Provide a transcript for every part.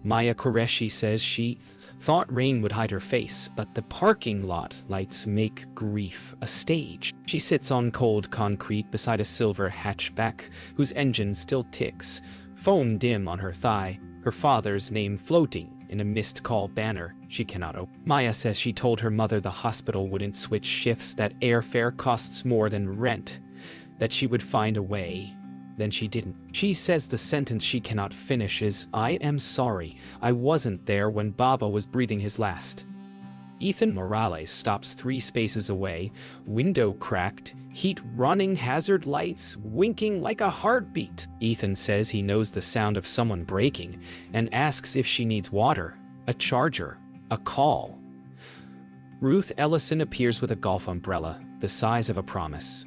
Maya Qureshi says she thought rain would hide her face, but the parking lot lights make grief a stage. She sits on cold concrete beside a silver hatchback whose engine still ticks, phone dim on her thigh, her father's name floating in a missed call banner she cannot open. Maya says she told her mother the hospital wouldn't switch shifts, that airfare costs more than rent, that she would find a way. Then she didn't. She says the sentence she cannot finish is, "I am sorry, I wasn't there when Baba was breathing his last." Ethan Morales stops 3 spaces away, window cracked, heat running, hazard lights winking like a heartbeat. Ethan says he knows the sound of someone braking and asks if she needs water, a charger, a call. Ruth Ellison appears with a golf umbrella, the size of a promise.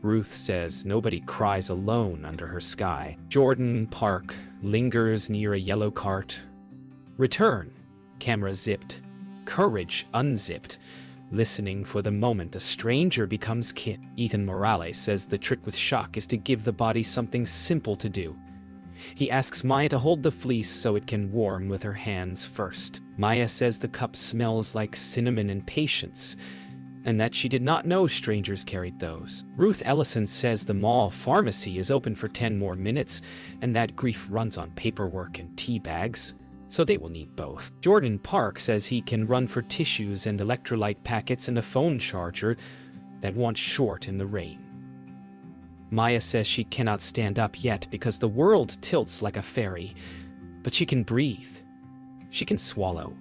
Ruth says nobody cries alone under her sky. Jordan Park lingers near a yellow cart. Return, camera zipped, courage unzipped, listening for the moment a stranger becomes kin. Ethan Morales says the trick with shock is to give the body something simple to do. He asks Maya to hold the fleece so it can warm with her hands first. Maya says the cup smells like cinnamon and patience, and that she did not know strangers carried those. Ruth Ellison says the mall pharmacy is open for 10 more minutes, and that grief runs on paperwork and tea bags, so they will need both. Jordan Park says he can run for tissues and electrolyte packets and a phone charger that wants short in the rain. Maya says she cannot stand up yet because the world tilts like a ferry, but she can breathe. She can swallow.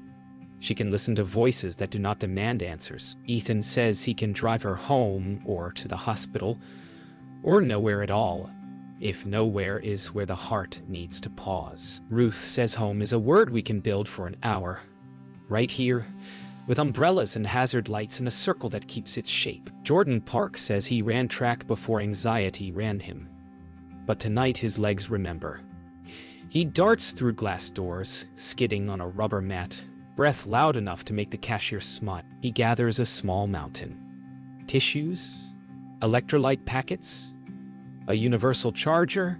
She can listen to voices that do not demand answers. Ethan says he can drive her home or to the hospital, or nowhere at all, if nowhere is where the heart needs to pause. Ruth says home is a word we can build for an hour, right here, with umbrellas and hazard lights in a circle that keeps its shape. Jordan Park says he ran track before anxiety ran him, but tonight his legs remember. He darts through glass doors, skidding on a rubber mat, breath loud enough to make the cashier smile. He gathers a small mountain. Tissues, electrolyte packets, a universal charger,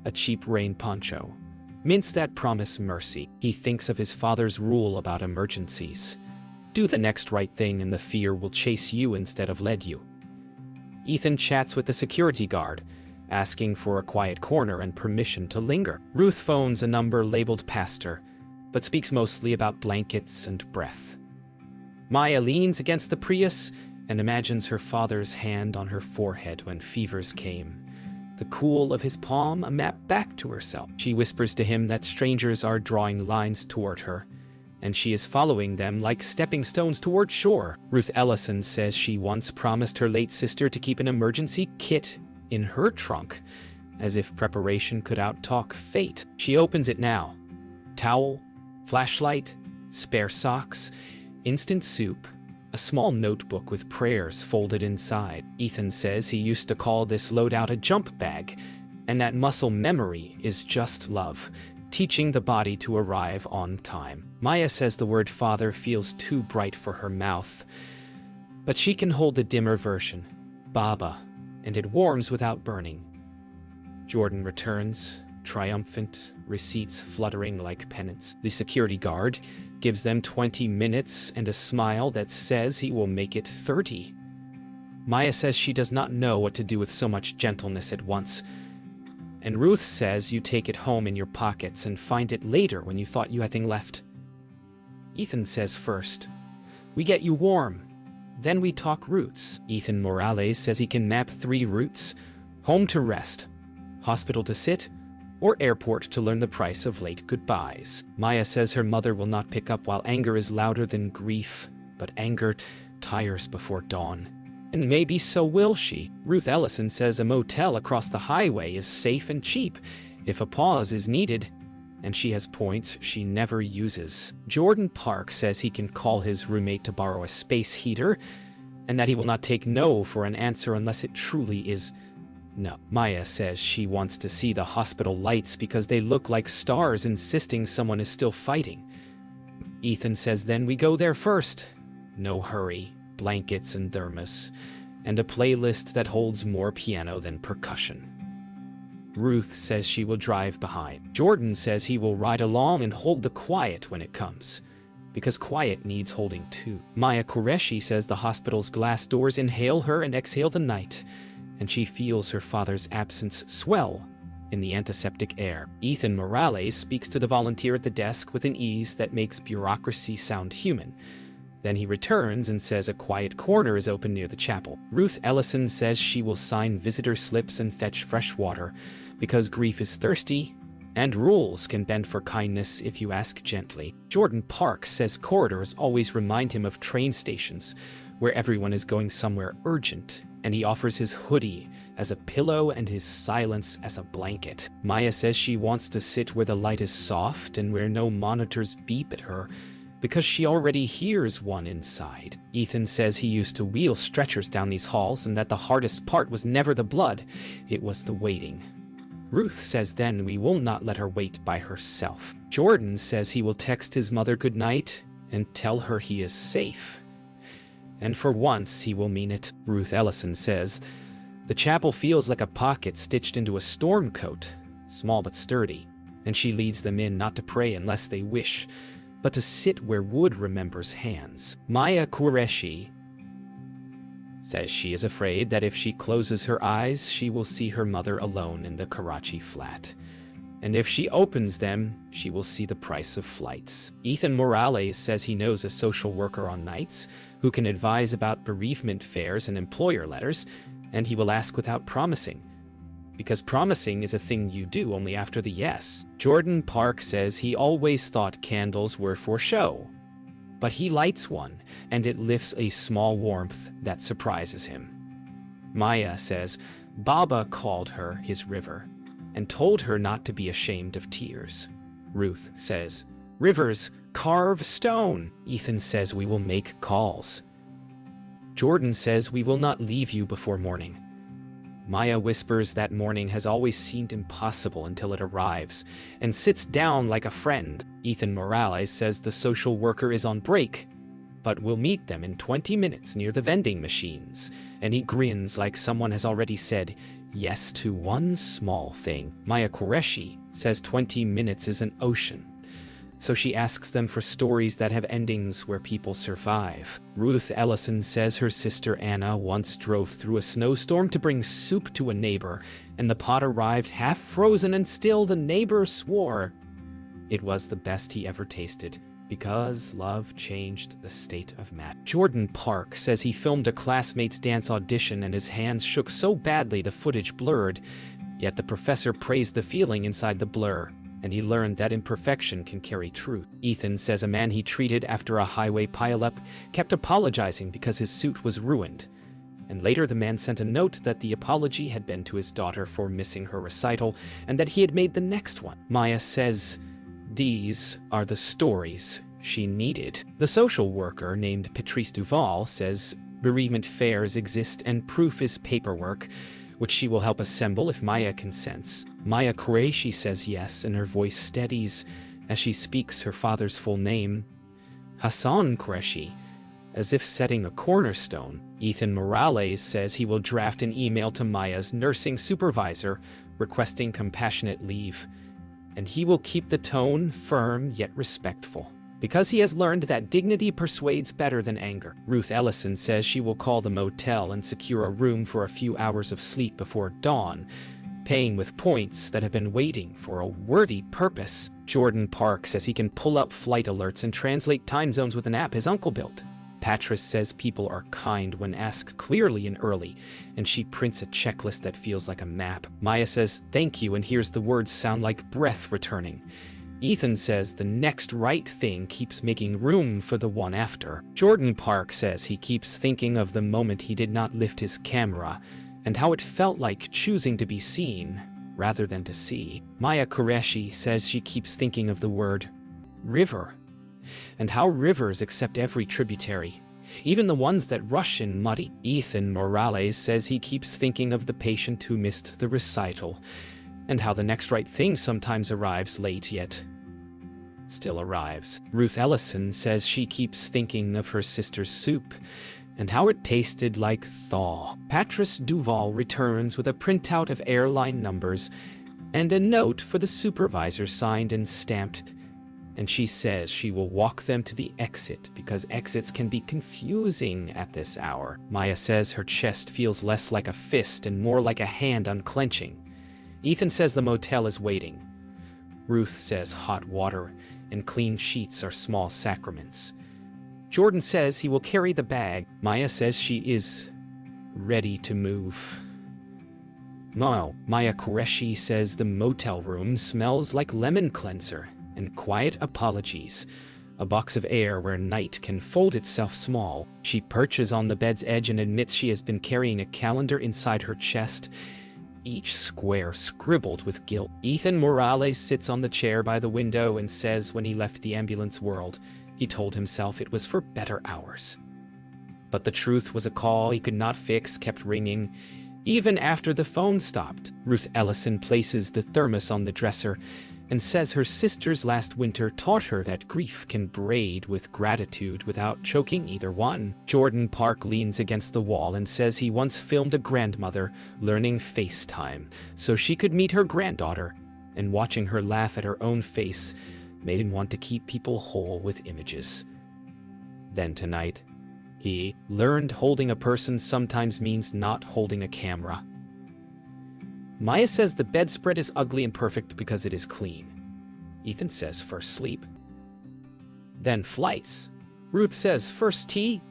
a cheap rain poncho. Mints that promise mercy. He thinks of his father's rule about emergencies. Do the next right thing and the fear will chase you instead of lead you. Ethan chats with the security guard, asking for a quiet corner and permission to linger. Ruth phones a number labeled pastor, but speaks mostly about blankets and breath. Maya leans against the Prius and imagines her father's hand on her forehead when fevers came, the cool of his palm a map back to herself. She whispers to him that strangers are drawing lines toward her, and she is following them like stepping stones toward shore. Ruth Ellison says she once promised her late sister to keep an emergency kit in her trunk, as if preparation could outtalk fate. She opens it now. Towel, flashlight, spare socks, instant soup, a small notebook with prayers folded inside. Ethan says he used to call this loadout a jump bag, and that muscle memory is just love, teaching the body to arrive on time. Maya says the word father feels too bright for her mouth, but she can hold the dimmer version, Baba, and it warms without burning. Jordan returns, triumphant, receipts fluttering like pennants. The security guard gives them 20 minutes and a smile that says he will make it 30. Maya says she does not know what to do with so much gentleness at once, and Ruth says you take it home in your pockets and find it later when you thought you had nothing left. Ethan says first, we get you warm, then we talk routes. Ethan Morales says he can map 3 routes: home to rest, hospital to sit, or airport to learn the price of late goodbyes. Maya says her mother will not pick up while anger is louder than grief, but anger tires before dawn. And maybe so will she. Ruth Ellison says a motel across the highway is safe and cheap if a pause is needed, and she has points she never uses. Jordan Park says he can call his roommate to borrow a space heater, and that he will not take no for an answer unless it truly is no. Maya says she wants to see the hospital lights because they look like stars, insisting someone is still fighting. Ethan says then we go there first. No hurry, blankets and thermos, and a playlist that holds more piano than percussion. Ruth says she will drive behind. Jordan says he will ride along and hold the quiet when it comes, because quiet needs holding too. Maya Qureshi says the hospital's glass doors inhale her and exhale the night, and she feels her father's absence swell in the antiseptic air. Ethan Morales speaks to the volunteer at the desk with an ease that makes bureaucracy sound human. Then he returns and says a quiet corner is open near the chapel. Ruth Ellison says she will sign visitor slips and fetch fresh water, because grief is thirsty, and rules can bend for kindness if you ask gently. Jordan Park says corridors always remind him of train stations, where everyone is going somewhere urgent, and he offers his hoodie as a pillow and his silence as a blanket. Maya says she wants to sit where the light is soft and where no monitors beep at her, because she already hears one inside. Ethan says he used to wheel stretchers down these halls and that the hardest part was never the blood, it was the waiting. Ruth says then we will not let her wait by herself. Jordan says he will text his mother goodnight and tell her he is safe. And for once he will mean it. Ruth Ellison says, the chapel feels like a pocket stitched into a storm coat, small but sturdy, and she leads them in not to pray unless they wish, but to sit where wood remembers hands. Maya Qureshi says she is afraid that if she closes her eyes, she will see her mother alone in the Karachi flat. And if she opens them, she will see the price of flights. Ethan Morales says he knows a social worker on nights who can advise about bereavement fairs and employer letters, and he will ask without promising, because promising is a thing you do only after the yes. Jordan Park says he always thought candles were for show, but he lights one, and it lifts a small warmth that surprises him. Maya says Baba called her his river, and told her not to be ashamed of tears. Ruth says, rivers carve stone. Ethan says we will make calls. Jordan says we will not leave you before morning. Maya whispers that morning has always seemed impossible until it arrives, and sits down like a friend. Ethan Morales says the social worker is on break, but will meet them in 20 minutes near the vending machines, and he grins like someone has already said yes to one small thing. Maya Qureshi says 20 minutes is an ocean, so she asks them for stories that have endings where people survive. Ruth Ellison says her sister Anna once drove through a snowstorm to bring soup to a neighbor, and the pot arrived half frozen and still the neighbor swore it was the best he ever tasted, because love changed the state of Matt. Jordan Park says he filmed a classmate's dance audition and his hands shook so badly the footage blurred, yet the professor praised the feeling inside the blur, and he learned that imperfection can carry truth. Ethan says a man he treated after a highway pileup kept apologizing because his suit was ruined, and later the man sent a note that the apology had been to his daughter for missing her recital and that he had made the next one. Maya says these are the stories she needed. The social worker named Patrice Duval says bereavement fairs exist and proof is paperwork, which she will help assemble if Maya consents. Maya Qureshi says yes, and her voice steadies as she speaks her father's full name, Hassan Qureshi, as if setting a cornerstone. Ethan Morales says he will draft an email to Maya's nursing supervisor requesting compassionate leave, and he will keep the tone firm yet respectful, because he has learned that dignity persuades better than anger. Ruth Ellison says she will call the motel and secure a room for a few hours of sleep before dawn, paying with points that have been waiting for a worthy purpose. Jordan Park says he can pull up flight alerts and translate time zones with an app his uncle built. Patrice says people are kind when asked clearly and early, and she prints a checklist that feels like a map. Maya says thank you and hears the words sound like breath returning. Ethan says the next right thing keeps making room for the one after. Jordan Park says he keeps thinking of the moment he did not lift his camera, and how it felt like choosing to be seen rather than to see. Maya Qureshi says she keeps thinking of the word river, and how rivers accept every tributary, even the ones that rush in muddy. Ethan Morales says he keeps thinking of the patient who missed the recital, and how the next right thing sometimes arrives late yet still arrives. Ruth Ellison says she keeps thinking of her sister's soup, and how it tasted like thaw. Patrice Duval returns with a printout of airline numbers, and a note for the supervisor signed and stamped, and she says she will walk them to the exit because exits can be confusing at this hour. Maya says her chest feels less like a fist and more like a hand unclenching. Ethan says the motel is waiting. Ruth says hot water and clean sheets are small sacraments. Jordan says he will carry the bag. Maya says she is ready to move. No, Maya Qureshi says the motel room smells like lemon cleanser and quiet apologies. A box of air where night can fold itself small. She perches on the bed's edge and admits she has been carrying a calendar inside her chest, each square scribbled with guilt. Ethan Morales sits on the chair by the window and says when he left the ambulance world, he told himself it was for better hours. But the truth was a call he could not fix kept ringing, even after the phone stopped. Ruth Ellison places the thermos on the dresser and says her sisters last winter taught her that grief can braid with gratitude without choking either one. Jordan Park leans against the wall and says he once filmed a grandmother learning FaceTime so she could meet her granddaughter, and watching her laugh at her own face made him want to keep people whole with images. Then tonight, he learned holding a person sometimes means not holding a camera. Maya says the bedspread is ugly and perfect because it is clean. Ethan says first sleep, then flights. Ruth says first tea,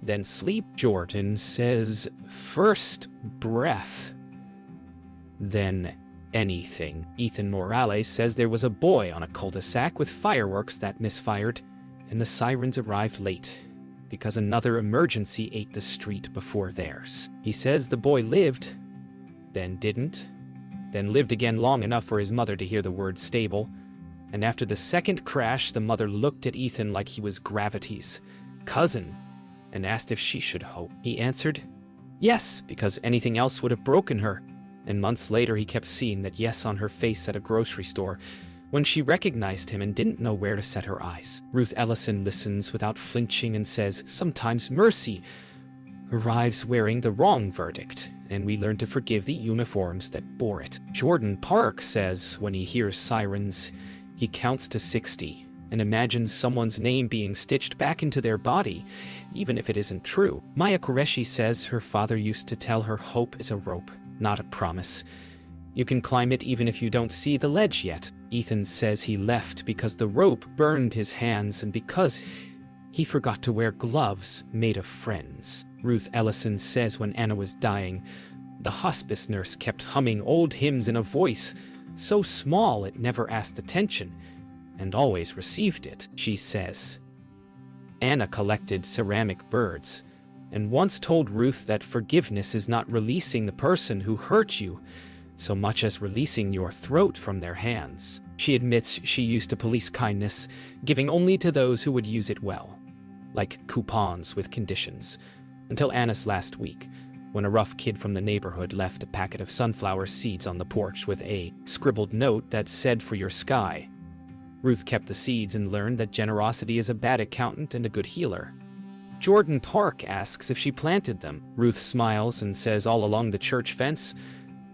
then sleep. Jordan says first breath, then anything. Ethan Morales says there was a boy on a cul-de-sac with fireworks that misfired, and the sirens arrived late because another emergency ate the street before theirs. He says the boy lived, then didn't, then lived again long enough for his mother to hear the word stable, and after the second crash, the mother looked at Ethan like he was gravity's cousin and asked if she should hope. He answered, yes, because anything else would have broken her, and months later he kept seeing that yes on her face at a grocery store when she recognized him and didn't know where to set her eyes. Ruth Ellison listens without flinching and says, sometimes mercy arrives wearing the wrong verdict, and we learn to forgive the uniforms that bore it. Jordan Park says when he hears sirens, he counts to 60 and imagines someone's name being stitched back into their body, even if it isn't true. Maya Qureshi says her father used to tell her hope is a rope, not a promise. You can climb it even if you don't see the ledge yet. Ethan says he left because the rope burned his hands and because he forgot to wear gloves made of friends. Ruth Ellison says when Anna was dying, the hospice nurse kept humming old hymns in a voice so small it never asked attention, and always received it. She says Anna collected ceramic birds, and once told Ruth that forgiveness is not releasing the person who hurt you, so much as releasing your throat from their hands. She admits she used to police kindness, giving only to those who would use it well, like coupons with conditions, until Anna's last week, when a rough kid from the neighborhood left a packet of sunflower seeds on the porch with a scribbled note that said for your sky. Ruth kept the seeds and learned that generosity is a bad accountant and a good healer. Jordan Park asks if she planted them. Ruth smiles and says all along the church fence,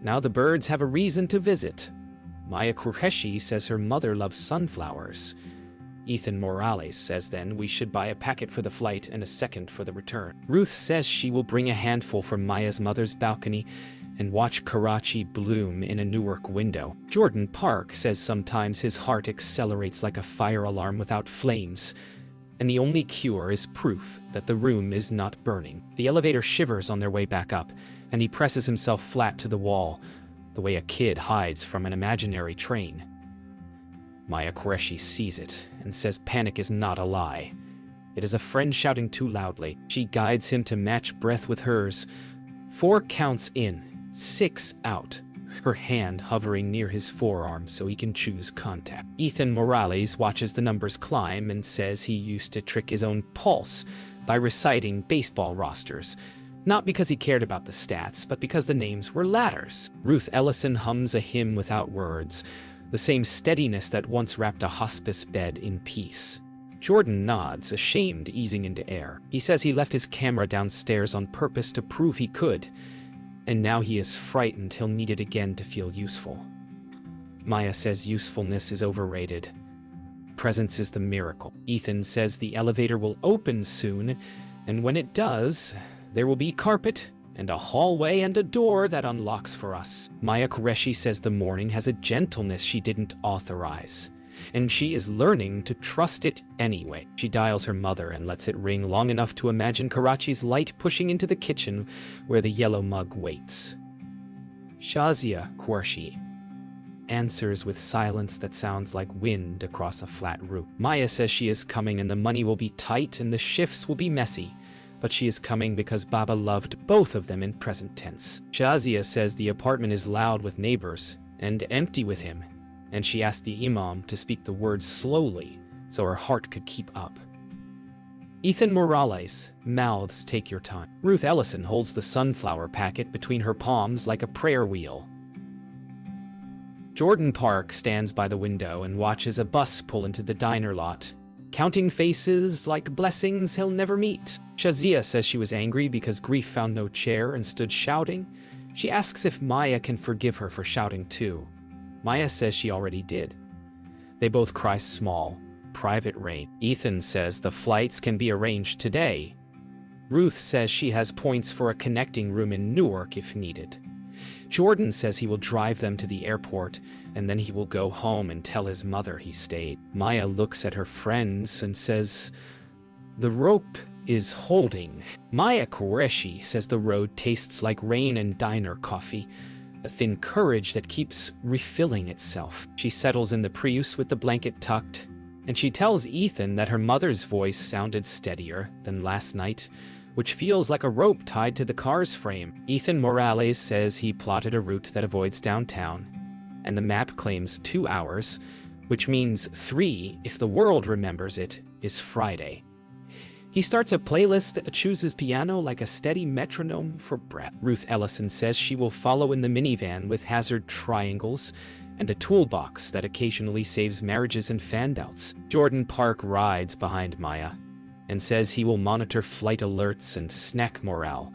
now the birds have a reason to visit. Maya Qureshi says her mother loves sunflowers. Ethan Morales says then we should buy a packet for the flight and a second for the return. Ruth says she will bring a handful from Maya's mother's balcony and watch Karachi bloom in a Newark window. Jordan Park says sometimes his heart accelerates like a fire alarm without flames, and the only cure is proof that the room is not burning. The elevator shivers on their way back up, and he presses himself flat to the wall, the way a kid hides from an imaginary train. Maya Qureshi sees it and says panic is not a lie. It is a friend shouting too loudly. She guides him to match breath with hers. 4 counts in, 6 out, her hand hovering near his forearm so he can choose contact. Ethan Morales watches the numbers climb and says he used to trick his own pulse by reciting baseball rosters, not because he cared about the stats, but because the names were ladders. Ruth Ellison hums a hymn without words, the same steadiness that once wrapped a hospice bed in peace. Jordan nods, ashamed, easing into air. He says he left his camera downstairs on purpose to prove he could, and now he is frightened he'll need it again to feel useful. Maya says usefulness is overrated. Presence is the miracle. Ethan says the elevator will open soon, and when it does, there will be carpet and a hallway and a door that unlocks for us. Maya Qureshi says the morning has a gentleness she didn't authorize, and she is learning to trust it anyway. She dials her mother and lets it ring long enough to imagine Karachi's light pushing into the kitchen where the yellow mug waits. Shazia Qureshi answers with silence that sounds like wind across a flat roof. Maya says she is coming and the money will be tight and the shifts will be messy, but she is coming because Baba loved both of them in present tense. Shazia says the apartment is loud with neighbors and empty with him, and she asked the imam to speak the words slowly so her heart could keep up. Ethan Morales mouths, "Take your time." Ruth Ellison holds the sunflower packet between her palms like a prayer wheel. Jordan Park stands by the window and watches a bus pull into the diner lot, counting faces like blessings he'll never meet. Shazia says she was angry because Grief found no chair and stood shouting. She asks if Maya can forgive her for shouting too. Maya says she already did. They both cry small, private rain. Ethan says the flights can be arranged today. Ruth says she has points for a connecting room in Newark if needed. Jordan says he will drive them to the airport, and then he will go home and tell his mother he stayed. Maya looks at her friends and says, "The rope is holding." Maya Qureshi says the road tastes like rain and diner coffee, a thin courage that keeps refilling itself. She settles in the Prius with the blanket tucked, and she tells Ethan that her mother's voice sounded steadier than last night, which feels like a rope tied to the car's frame. Ethan Morales says he plotted a route that avoids downtown, and the map claims 2 hours, which means 3, if the world remembers it, is Friday. He starts a playlist that chooses piano like a steady metronome for breath. Ruth Ellison says she will follow in the minivan with hazard triangles and a toolbox that occasionally saves marriages and fan-outs. Jordan Park rides behind Maya and says he will monitor flight alerts and snack morale,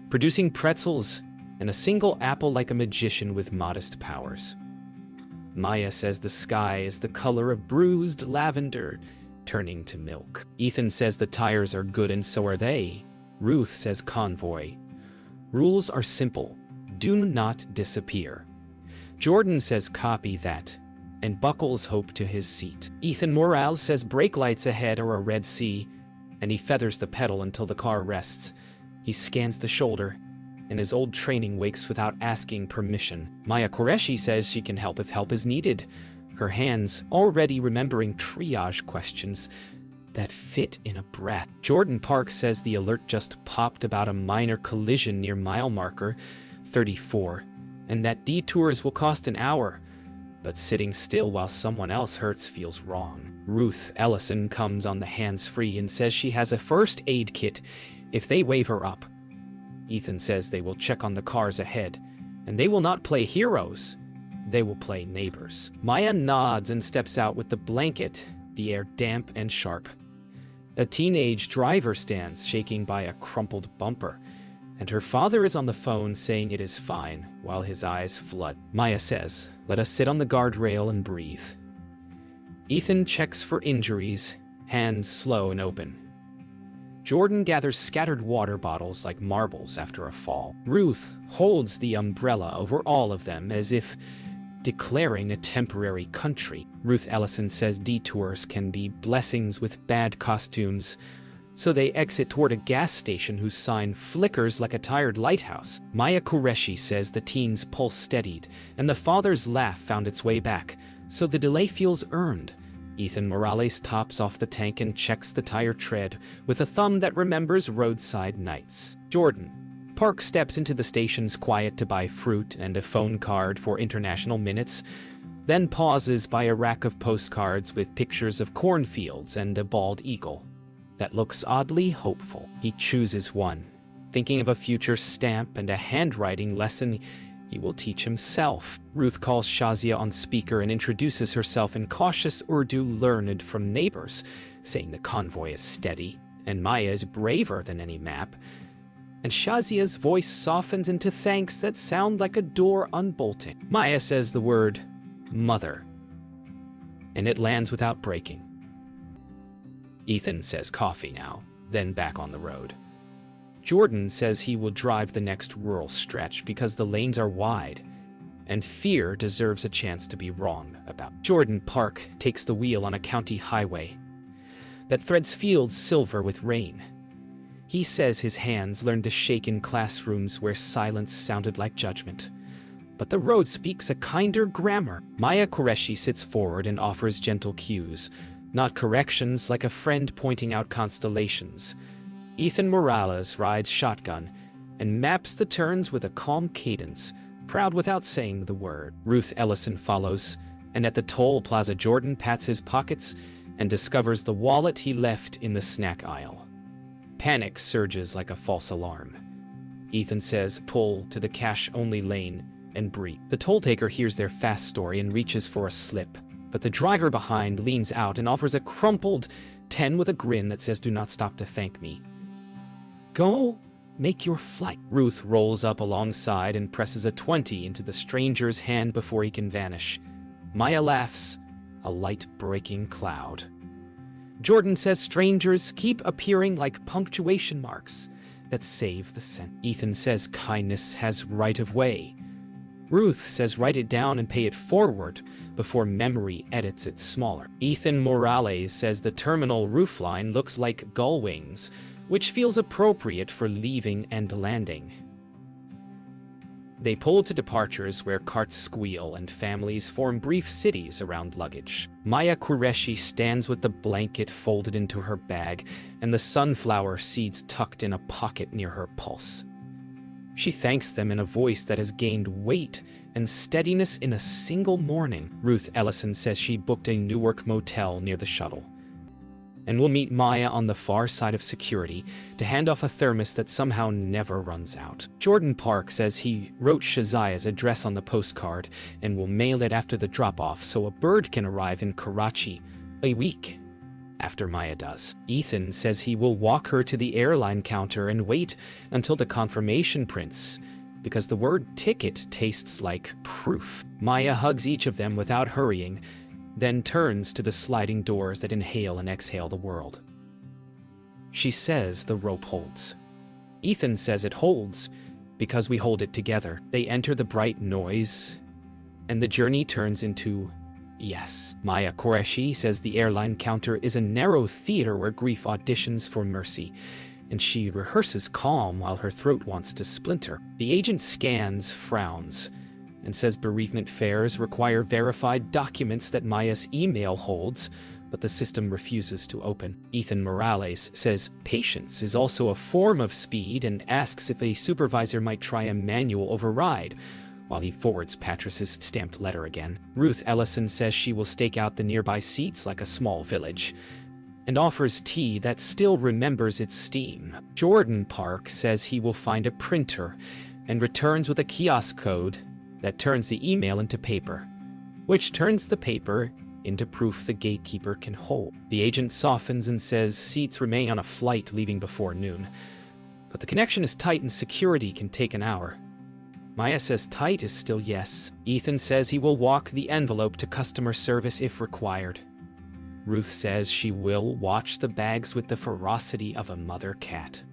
producing pretzels and a single apple like a magician with modest powers. Maya says the sky is the color of bruised lavender, turning to milk. Ethan says the tires are good and so are they. Ruth says convoy. Rules are simple. Do not disappear. Jordan says copy that, and buckles hope to his seat. Ethan Morales says brake lights ahead are a red sea, and he feathers the pedal until the car rests. He scans the shoulder, and his old training wakes without asking permission. Maya Qureshi says she can help if help is needed, her hands already remembering triage questions that fit in a breath. Jordan Park says the alert just popped about a minor collision near mile marker 34, and that detours will cost an hour, but sitting still while someone else hurts feels wrong. Ruth Ellison comes on the hands-free and says she has a first aid kit if they wave her up. Ethan says they will check on the cars ahead, and they will not play heroes. They will play neighbors. Maya nods and steps out with the blanket, the air damp and sharp. A teenage driver stands, shaking by a crumpled bumper, and her father is on the phone saying it is fine, while his eyes flood. Maya says, "Let us sit on the guardrail and breathe." Ethan checks for injuries, hands slow and open. Jordan gathers scattered water bottles like marbles after a fall. Ruth holds the umbrella over all of them as if declaring a temporary country. Ruth Ellison says detours can be blessings with bad costumes, so they exit toward a gas station whose sign flickers like a tired lighthouse. Maya Qureshi says the teen's pulse steadied, and the father's laugh found its way back, so the delay feels earned. Ethan Morales tops off the tank and checks the tire tread with a thumb that remembers roadside nights. Jordan Park steps into the station's quiet to buy fruit and a phone card for international minutes, then pauses by a rack of postcards with pictures of cornfields and a bald eagle that looks oddly hopeful. He chooses one, thinking of a future stamp and a handwriting lesson he will teach himself. Ruth calls Shazia on speaker and introduces herself in cautious Urdu learned from neighbors, saying the convoy is steady and Maya is braver than any map. And Shazia's voice softens into thanks that sound like a door unbolting. Maya says the word Mother. And it lands without breaking. Ethan says coffee now, then back on the road. Jordan says he will drive the next rural stretch because the lanes are wide, and fear deserves a chance to be wrong about. Jordan Park takes the wheel on a county highway that threads fields silver with rain. He says his hands learned to shake in classrooms where silence sounded like judgment. But the road speaks a kinder grammar. Maya Qureshi sits forward and offers gentle cues, not corrections, like a friend pointing out constellations. Ethan Morales rides shotgun and maps the turns with a calm cadence, proud without saying the word. Ruth Ellison follows, and at the toll plaza Jordan pats his pockets and discovers the wallet he left in the snack aisle. Panic surges like a false alarm. Ethan says pull to the cash-only lane and breathe. The toll taker hears their fast story and reaches for a slip, but the driver behind leans out and offers a crumpled 10 with a grin that says, "Do not stop to thank me. Go make your flight." Ruth rolls up alongside and presses a 20 into the stranger's hand before he can vanish. Maya laughs, a light-breaking cloud. Jordan says strangers keep appearing like punctuation marks that save the scent. Ethan says kindness has right of way. Ruth says write it down and pay it forward before memory edits it smaller. Ethan Morales says the terminal roofline looks like gull wings, which feels appropriate for leaving and landing. They pull to departures where carts squeal and families form brief cities around luggage. Maya Qureshi stands with the blanket folded into her bag and the sunflower seeds tucked in a pocket near her pulse. She thanks them in a voice that has gained weight and steadiness in a single morning. Ruth Ellison says she booked a Newark motel near the shuttle and will meet Maya on the far side of security to hand off a thermos that somehow never runs out. Jordan Park says he wrote Shazia's address on the postcard and will mail it after the drop-off so a bird can arrive in Karachi a week after Maya does. Ethan says he will walk her to the airline counter and wait until the confirmation prints, because the word ticket tastes like proof. Maya hugs each of them without hurrying, then turns to the sliding doors that inhale and exhale the world. She says the rope holds. Ethan says it holds because we hold it together. They enter the bright noise, and the journey turns into yes. Maya Qureshi says the airline counter is a narrow theater where grief auditions for mercy, and she rehearses calm while her throat wants to splinter. The agent scans, frowns, and says bereavement fares require verified documents that Maya's email holds, but the system refuses to open. Ethan Morales says patience is also a form of speed and asks if a supervisor might try a manual override, while he forwards Patricia's stamped letter again. Ruth Ellison says she will stake out the nearby seats like a small village, and offers tea that still remembers its steam. Jordan Park says he will find a printer and returns with a kiosk code that turns the email into paper, which turns the paper into proof the gatekeeper can hold. The agent softens and says seats remain on a flight leaving before noon, but the connection is tight and security can take an hour. Maya says tight is still yes. Ethan says he will walk the envelope to customer service if required. Ruth says she will watch the bags with the ferocity of a mother cat.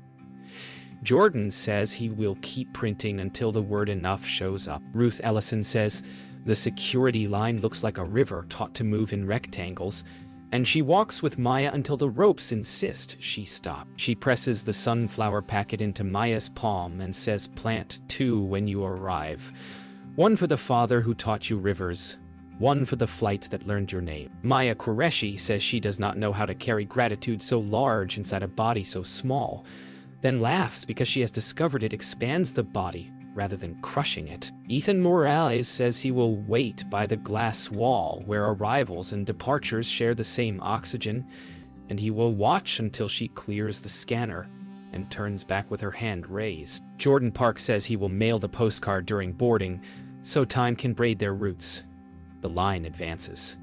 Jordan says he will keep printing until the word enough shows up. Ruth Ellison says the security line looks like a river taught to move in rectangles, and she walks with Maya until the ropes insist she stop. She presses the sunflower packet into Maya's palm and says plant 2 when you arrive. 1 for the father who taught you rivers, 1 for the flight that learned your name. Maya Qureshi says she does not know how to carry gratitude so large inside a body so small, then laughs because she has discovered it expands the body rather than crushing it. Ethan Morales says he will wait by the glass wall where arrivals and departures share the same oxygen, and he will watch until she clears the scanner and turns back with her hand raised. Jordan Park says he will mail the postcard during boarding so time can braid their roots. The line advances.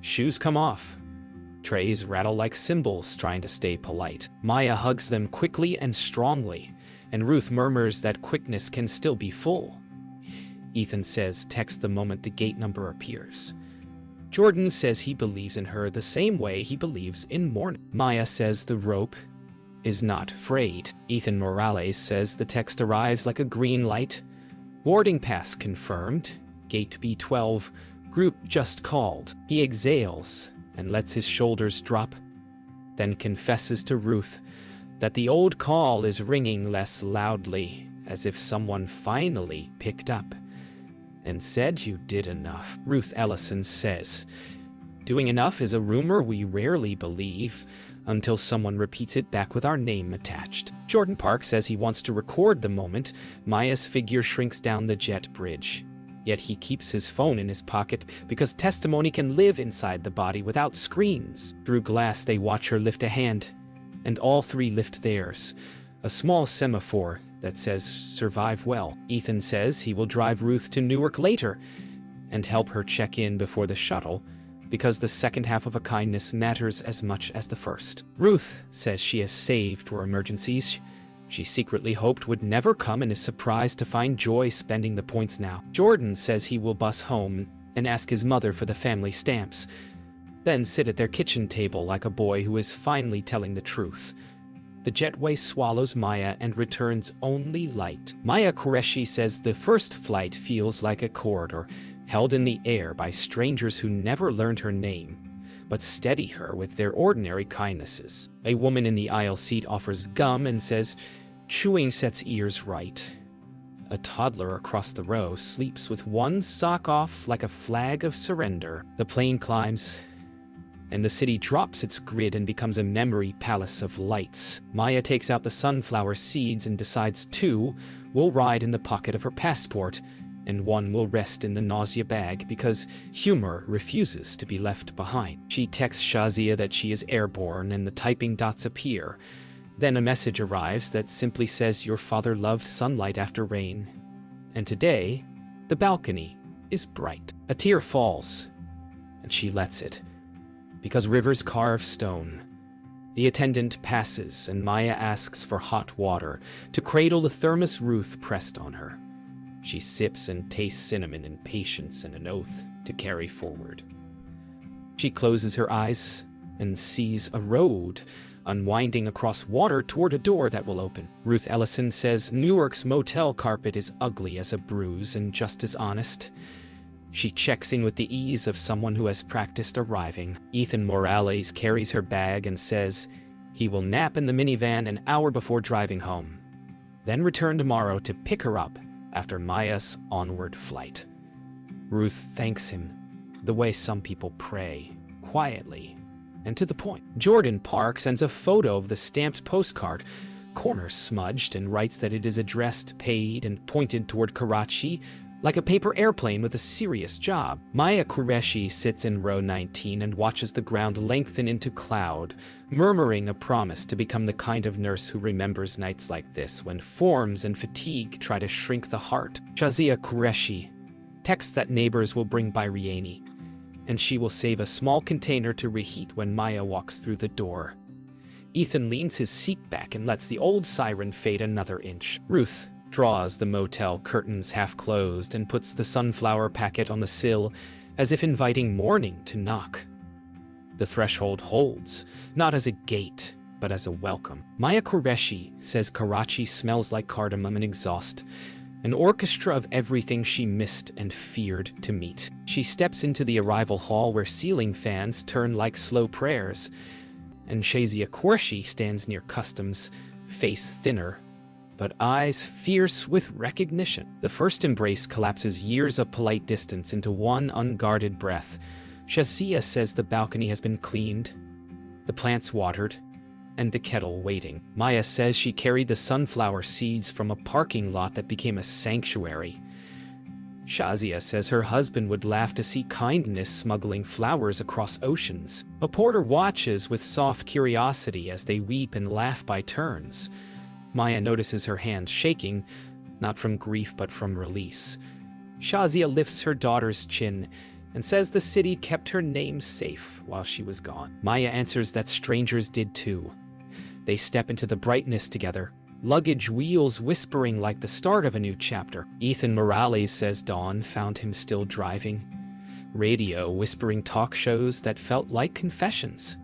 Shoes come off. Trays rattle like cymbals trying to stay polite. Maya hugs them quickly and strongly, and Ruth murmurs that quickness can still be full. Ethan says, text the moment the gate number appears. Jordan says he believes in her the same way he believes in morning. Maya says the rope is not frayed. Ethan Morales says the text arrives like a green light. Boarding pass confirmed. Gate B12. Group just called. He exhales and lets his shoulders drop, then confesses to Ruth that the old call is ringing less loudly, as if someone finally picked up and said you did enough. Ruth Ellison says, doing enough is a rumor we rarely believe until someone repeats it back with our name attached. Jordan Park says he wants to record the moment Maya's figure shrinks down the jet bridge. Yet he keeps his phone in his pocket because testimony can live inside the body without screens. Through glass they watch her lift a hand, and all three lift theirs. A small semaphore that says, survive well. Ethan says he will drive Ruth to Newark later and help her check in before the shuttle, because the second half of a kindness matters as much as the first. Ruth says she has saved for emergencies she secretly hoped would never come and is surprised to find Joy spending the points now. Jordan says he will bus home and ask his mother for the family stamps, then sit at their kitchen table like a boy who is finally telling the truth. The jetway swallows Maya and returns only light. Maya Qureshi says the first flight feels like a corridor held in the air by strangers who never learned her name, but steady her with their ordinary kindnesses. A woman in the aisle seat offers gum and says, chewing sets ears right. A toddler across the row sleeps with one sock off like a flag of surrender. The plane climbs, and the city drops its grid and becomes a memory palace of lights. Maya takes out the sunflower seeds and decides 2 will ride in the pocket of her passport, and 1 will rest in the nausea bag because humor refuses to be left behind. She texts Shazia that she is airborne and the typing dots appear. Then a message arrives that simply says your father loved sunlight after rain. And today, the balcony is bright. A tear falls, and she lets it, because rivers carve stone. The attendant passes, and Maya asks for hot water to cradle the thermos Ruth pressed on her. She sips and tastes cinnamon in patience and an oath to carry forward. She closes her eyes and sees a road unwinding across water toward a door that will open. Ruth Ellison says Newark's motel carpet is ugly as a bruise and just as honest. She checks in with the ease of someone who has practiced arriving. Ethan Morales carries her bag and says he will nap in the minivan an hour before driving home, then return tomorrow to pick her up after Maya's onward flight. Ruth thanks him the way some people pray, quietly and to the point. Jordan Park sends a photo of the stamped postcard, corners smudged, and writes that it is addressed, paid, and pointed toward Karachi, like a paper airplane with a serious job. Maya Qureshi sits in row 19 and watches the ground lengthen into cloud, murmuring a promise to become the kind of nurse who remembers nights like this when forms and fatigue try to shrink the heart. Shazia Qureshi texts that neighbors will bring biryani, and she will save a small container to reheat when Maya walks through the door. Ethan leans his seat back and lets the old siren fade another inch. Ruth draws the motel curtains half closed and puts the sunflower packet on the sill as if inviting morning to knock. The threshold holds, not as a gate, but as a welcome. Maya Qureshi says Karachi smells like cardamom and exhaust, an orchestra of everything she missed and feared to meet. She steps into the arrival hall where ceiling fans turn like slow prayers, and Shazia Qureshi stands near customs, face thinner, but eyes fierce with recognition. The first embrace collapses years of polite distance into one unguarded breath. Shazia says the balcony has been cleaned, the plants watered, and the kettle waiting. Maya says she carried the sunflower seeds from a parking lot that became a sanctuary. Shazia says her husband would laugh to see kindness smuggling flowers across oceans. A porter watches with soft curiosity as they weep and laugh by turns. Maya notices her hands shaking, not from grief but from release. Shazia lifts her daughter's chin and says the city kept her name safe while she was gone. Maya answers that strangers did too. They step into the brightness together, luggage wheels whispering like the start of a new chapter. Ethan Morales says Dawn found him still driving. Radio whispering talk shows that felt like confessions.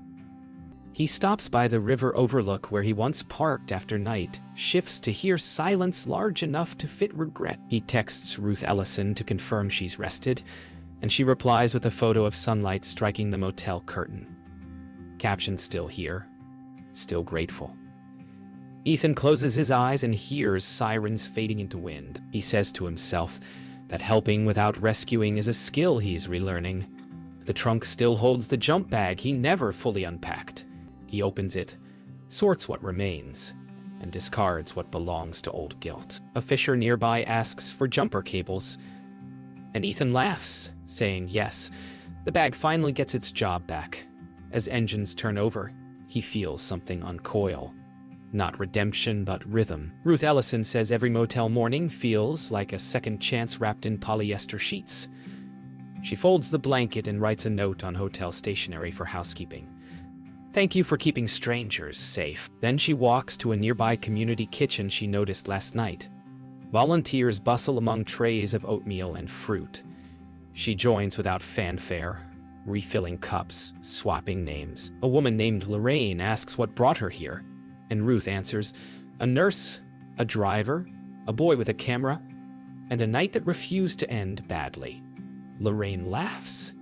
He stops by the river overlook where he once parked after night, shifts to hear silence large enough to fit regret. He texts Ruth Ellison to confirm she's rested, and she replies with a photo of sunlight striking the motel curtain. Caption still here, still grateful. Ethan closes his eyes and hears sirens fading into wind. He says to himself that helping without rescuing is a skill he's relearning. The trunk still holds the jump bag he never fully unpacked. He opens it, sorts what remains, and discards what belongs to old guilt. A fisher nearby asks for jumper cables, and Ethan laughs, saying yes. The bag finally gets its job back. As engines turn over, he feels something uncoil. Not redemption, but rhythm. Ruth Ellison says every motel morning feels like a second chance wrapped in polyester sheets. She folds the blanket and writes a note on hotel stationery for housekeeping. Thank you for keeping strangers safe. Then she walks to a nearby community kitchen she noticed last night. Volunteers bustle among trays of oatmeal and fruit. She joins without fanfare, refilling cups, swapping names. A woman named Lorraine asks what brought her here, and Ruth answers, a nurse, a driver, a boy with a camera, and a night that refused to end badly. Lorraine laughs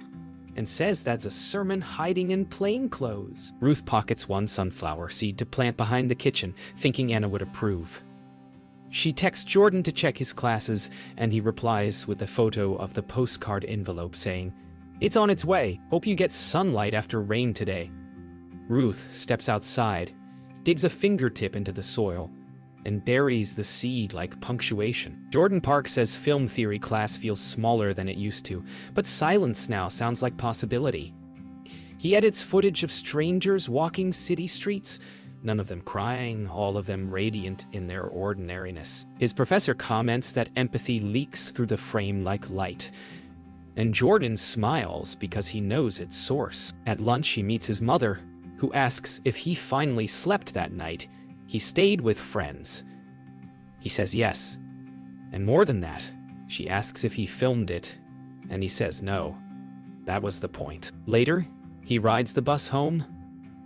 and says that's a sermon hiding in plain clothes. Ruth pockets one sunflower seed to plant behind the kitchen, thinking Anna would approve. She texts Jordan to check his classes, and he replies with a photo of the postcard envelope saying, "It's on its way. Hope you get sunlight after rain today." Ruth steps outside, digs a fingertip into the soil, and buries the seed like punctuation. Jordan Park says film theory class feels smaller than it used to, but silence now sounds like possibility. He edits footage of strangers walking city streets, none of them crying, all of them radiant in their ordinariness. His professor comments that empathy leaks through the frame like light, and Jordan smiles because he knows its source. At lunch, he meets his mother, who asks if he finally slept that night. He stayed with friends. He says yes. And more than that, she asks if he filmed it, and he says no. That was the point. Later, he rides the bus home,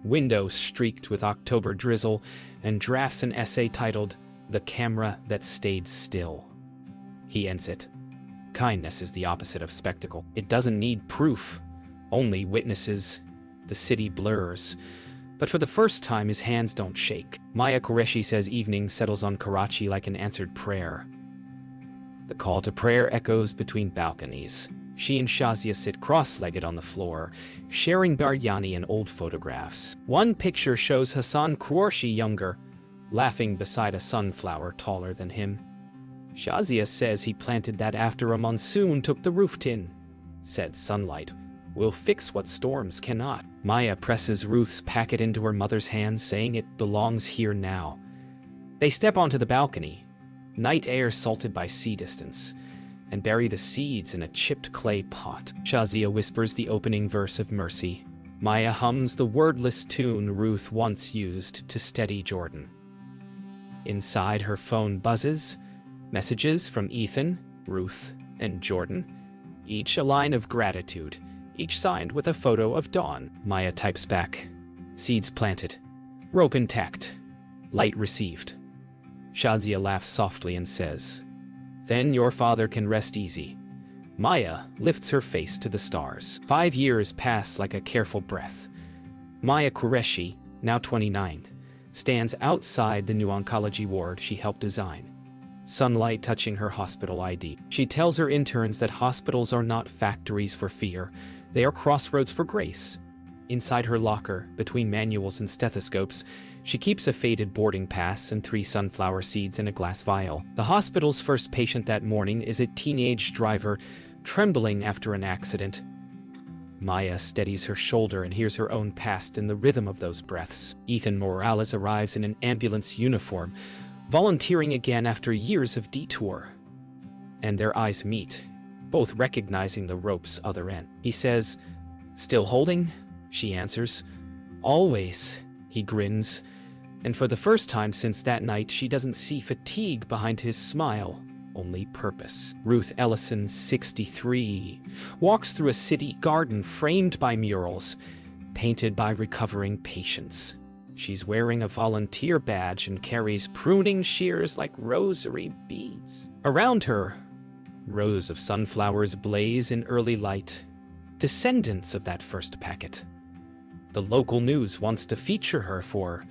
window streaked with October drizzle, and drafts an essay titled, "The Camera That Stayed Still." He ends it. Kindness is the opposite of spectacle. It doesn't need proof, only witnesses. The city blurs. But for the first time, his hands don't shake. Maya Qureshi says evening settles on Karachi like an answered prayer. The call to prayer echoes between balconies. She and Shazia sit cross-legged on the floor, sharing biryani and old photographs. One picture shows Hassan Qureshi younger, laughing beside a sunflower taller than him. Shazia says he planted that after a monsoon took the roof tin. Said sunlight will fix what storms cannot. Maya presses Ruth's packet into her mother's hands, saying it belongs here now. They step onto the balcony, night air salted by sea distance, and bury the seeds in a chipped clay pot. Shazia whispers the opening verse of Mercy. Maya hums the wordless tune Ruth once used to steady Jordan. Inside, her phone buzzes, messages from Ethan, Ruth, and Jordan, each a line of gratitude, each signed with a photo of Dawn. Maya types back, seeds planted, rope intact, light received. Shazia laughs softly and says, then your father can rest easy. Maya lifts her face to the stars. 5 years pass like a careful breath. Maya Qureshi, now 29, stands outside the new oncology ward she helped design, sunlight touching her hospital ID. She tells her interns that hospitals are not factories for fear, they are crossroads for grace. Inside her locker, between manuals and stethoscopes, she keeps a faded boarding pass and 3 sunflower seeds in a glass vial. The hospital's first patient that morning is a teenage driver, trembling after an accident. Maya steadies her shoulder and hears her own past in the rhythm of those breaths. Ethan Morales arrives in an ambulance uniform, volunteering again after years of detour. And their eyes meet, both recognizing the rope's other end. He says, still holding? She answers, always. He grins, And for the first time since that night, she doesn't see fatigue behind his smile, only purpose. Ruth Ellison, 63, walks through a city garden framed by murals, painted by recovering patients. She's wearing a volunteer badge and carries pruning shears like rosary beads. Around her, rows of sunflowers blaze in early light, descendants of that first packet. The local news wants to feature her for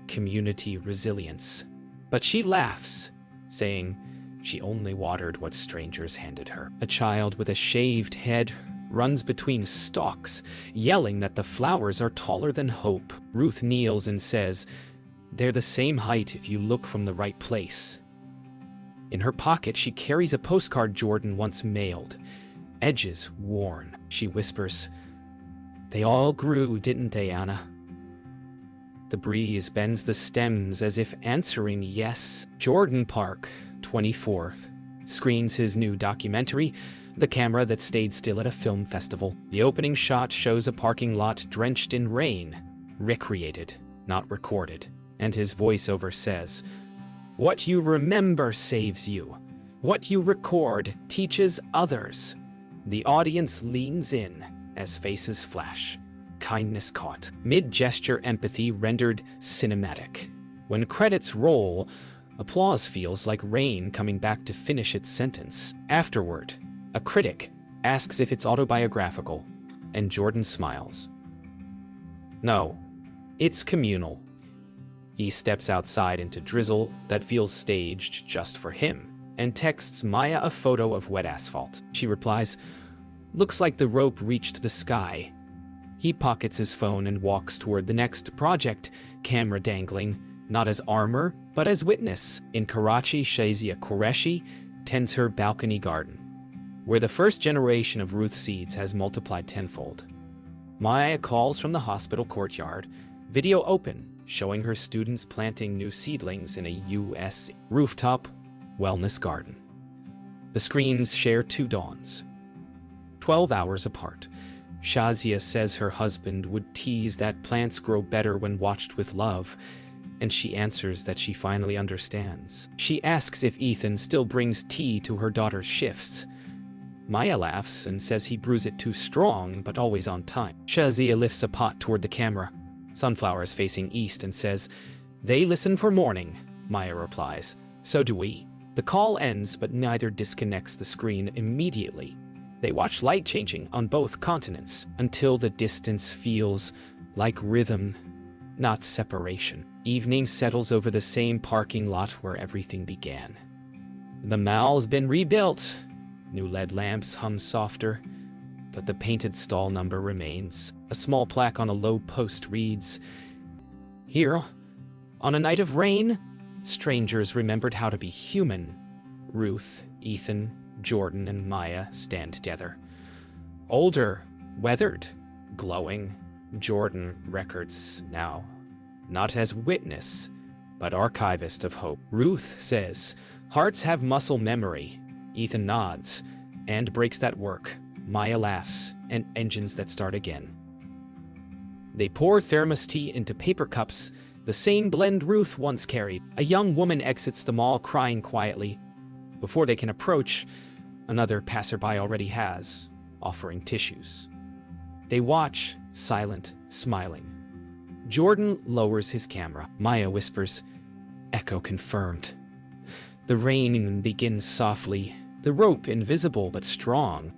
community resilience, but she laughs, saying she only watered what strangers handed her. A child with a shaved head runs between stalks, yelling that the flowers are taller than hope. Ruth kneels and says, "They're the same height if you look from the right place." In her pocket, she carries a postcard Jordan once mailed, edges worn. She whispers, "They all grew, didn't they, Anna?" The breeze bends the stems as if answering yes. Jordan Park, 24th, screens his new documentary, The Camera That Stayed Still at a Film Festival. The opening shot shows a parking lot drenched in rain, recreated, not recorded, and his voiceover says, "What you remember saves you. What you record teaches others." The audience leans in as faces flash. Kindness caught. Mid-gesture empathy rendered cinematic. When credits roll, applause feels like rain coming back to finish its sentence. Afterward, a critic asks if it's autobiographical, and Jordan smiles. No, it's communal. He steps outside into drizzle that feels staged just for him, and texts Maya a photo of wet asphalt. She replies, "Looks like the rope reached the sky." He pockets his phone and walks toward the next project, camera dangling, not as armor, but as witness. In Karachi, Shazia Qureshi tends her balcony garden, where the first generation of Ruth seeds has multiplied tenfold. Maya calls from the hospital courtyard, video open, showing her students planting new seedlings in a U.S. rooftop wellness garden. The screens share two dawns, 12 hours apart. Shazia says her husband would tease that plants grow better when watched with love, and she answers that she finally understands. She asks if Ethan still brings tea to her daughter's shifts. Maya laughs and says he brews it too strong, but always on time. Shazia lifts a pot toward the camera, sunflowers facing east, and says, "They listen for morning." Maya replies, "So do we." The call ends, but neither disconnects the screen immediately. They watch light changing on both continents until the distance feels like rhythm, not separation. Evening settles over the same parking lot where everything began. The mall's been rebuilt. New LED lamps hum softer, but the painted stall number remains. A small plaque on a low post reads, "Here, on a night of rain, strangers remembered how to be human." Ruth, Ethan, Jordan, and Maya stand together. Older, weathered, glowing, Jordan records now, not as witness, but archivist of hope. Ruth says, "Hearts have muscle memory." Ethan nods and breaks that work. Maya laughs, and engines that start again. They pour thermos tea into paper cups, the same blend Ruth once carried. A young woman exits the mall crying quietly. Before they can approach, another passerby already has, offering tissues. They watch, silent, smiling. Jordan lowers his camera. Maya whispers, "Echo confirmed." The rain begins softly, the rope invisible but strong.